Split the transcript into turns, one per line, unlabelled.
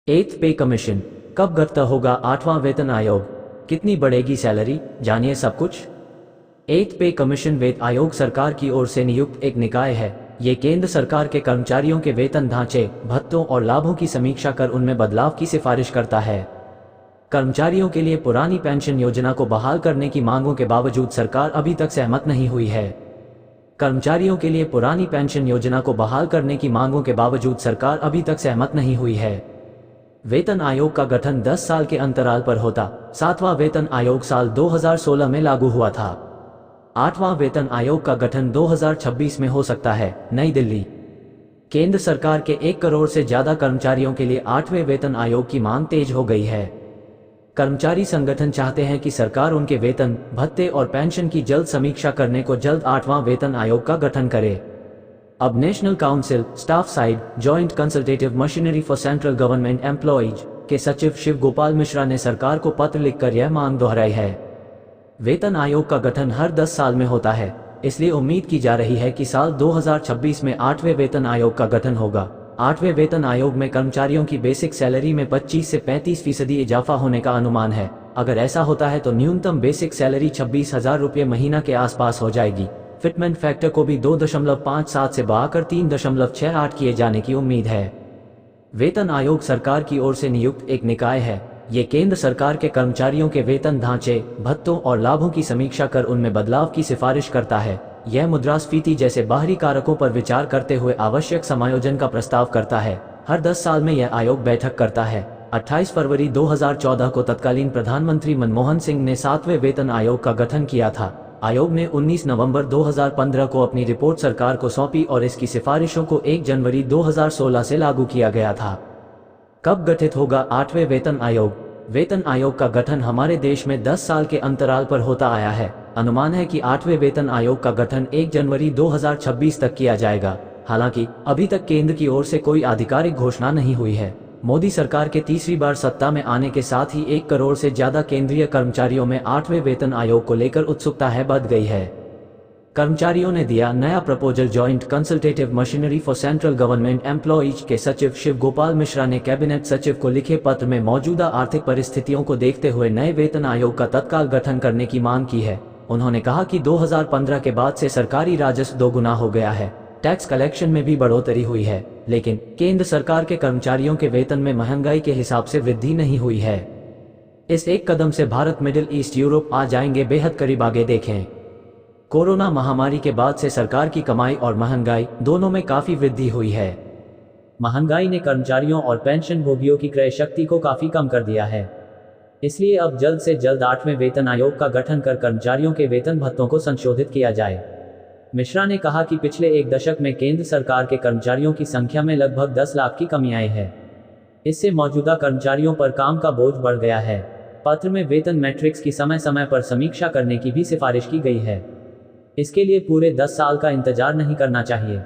एथ पे कमीशन कब गठित होगा 8वां वेतन आयोग, कितनी बढ़ेगी सैलरी, जानिए सब कुछ। एथ पे कमीशन वेतन आयोग सरकार की ओर से नियुक्त एक निकाय है। ये केंद्र सरकार के कर्मचारियों के वेतन ढांचे, भत्तों और लाभों की समीक्षा कर उनमें बदलाव की सिफारिश करता है। कर्मचारियों के लिए पुरानी पेंशन योजना को बहाल करने की मांगों के बावजूद सरकार अभी तक सहमत नहीं हुई है। कर्मचारियों के लिए पुरानी पेंशन योजना को बहाल करने की मांगों के बावजूद सरकार अभी तक सहमत नहीं हुई है। वेतन आयोग का गठन 10 साल के अंतराल पर होता। 7वां वेतन आयोग साल 2016 में लागू हुआ था। 8वां वेतन आयोग का गठन 2026 में हो सकता है। नई दिल्ली। केंद्र सरकार के 1 करोड़ से ज्यादा कर्मचारियों के लिए 8वें वेतन आयोग की मांग तेज हो गई है। कर्मचारी संगठन चाहते हैं कि सरकार उनके वेतन, भत्ते और पेंशन की जल्द समीक्षा करने को जल्द 8वां वेतन आयोग का गठन करे। अब national council staff side joint consultative machinery for central government employees के सचिव शिव गोपाल मिश्रा ने सरकार को पत्र लिखकर यह मांग दोहराई है। वेतन आयोग का गठन हर 10 साल में होता है, इसलिए उम्मीद की जा रही है कि साल 2026 में 8वें वेतन आयोग का गठन होगा। 8वें वेतन आयोग में कर्मचारियों की बेसिक सैलरी में 25 से 35% इजाफा होने का अनुमान है। अगर ऐसा होता है तो न्यूनतम बेसिक सैलरी 26,000 रुपये महीना के आसपास हो जाएगी। फिटमेंट फैक्टर को भी 2.57 से बढ़ाकर 3.68 किए जाने की उम्मीद है। वेतन आयोग सरकार की ओर से नियुक्त एक निकाय है। ये केंद्र सरकार के कर्मचारियों के वेतन ढांचे, भत्तों और लाभों की समीक्षा कर उनमें बदलाव की सिफारिश करता है। यह मुद्रास्फीति जैसे बाहरी कारकों पर विचार करते हुए आवश्यक समायोजन का प्रस्ताव करता है। हर 10 साल में यह आयोग बैठक करता है। 28 फरवरी 2014 को तत्कालीन प्रधानमंत्री मनमोहन सिंह ने 7वें वेतन आयोग का गठन किया था। आयोग ने 19 नवंबर 2015 को अपनी रिपोर्ट सरकार को सौंपी और इसकी सिफारिशों को 1 जनवरी 2016 से लागू किया गया था। कब गठित होगा 8वें वेतन आयोग? वेतन आयोग का गठन हमारे देश में 10 साल के अंतराल पर होता आया है। अनुमान है कि 8वें वेतन आयोग का गठन 1 जनवरी 2026 तक किया जाएगा। हालांकि अभी तक केंद्र की ओर से कोई आधिकारिक घोषणा नहीं हुई है। मोदी सरकार के तीसरी बार सत्ता में आने के साथ ही 1 करोड़ से ज्यादा केंद्रीय कर्मचारियों में 8वें वेतन आयोग को लेकर उत्सुकता बढ़ गई है। कर्मचारियों ने दिया नया proposal. Joint consultative machinery for central government employees के सचिव शिव गोपाल मिश्रा ने कैबिनेट सचिव को लिखे पत्र में मौजूदा आर्थिक परिस्थितियों को देखते हुए नए वेतन आयोग का तत्काल गठन करने की मांग की है। उन्होंने कहा कि 2015 के बाद से सरकारी राजस्व दोगुना हो गया है, टैक्स कलेक्शन में भी बढ़ोतरी हुई है, लेकिन केंद्र सरकार के कर्मचारियों के वेतन में महंगाई के हिसाब से वृद्धि नहीं हुई है। इस एक कदम से भारत मिडिल ईस्ट यूरोप आ जाएंगे बेहद करीब। आगे देखें। कोरोना महामारी के बाद से सरकार की कमाई और महंगाई दोनों में काफी वृद्धि हुई है। महंगाई ने कर्मचारियों और पेंशन भोगियों की क्रय शक्ति को काफी कम कर दिया है। इसलिए अब जल्द से जल्द 8वें वेतन आयोग का गठन कर कर्मचारियों के वेतन भत्तों को संशोधित किया जाए। मिश्रा ने कहा कि पिछले 1 दशक में केंद्र सरकार के कर्मचारियों की संख्या में लगभग 10 लाख की कमी आई है। इससे मौजूदा कर्मचारियों पर काम का बोझ बढ़ गया है। पत्र में वेतन मैट्रिक्स की समय समय पर समीक्षा करने की भी सिफारिश की गई है। इसके लिए पूरे 10 साल का इंतजार नहीं करना चाहिए।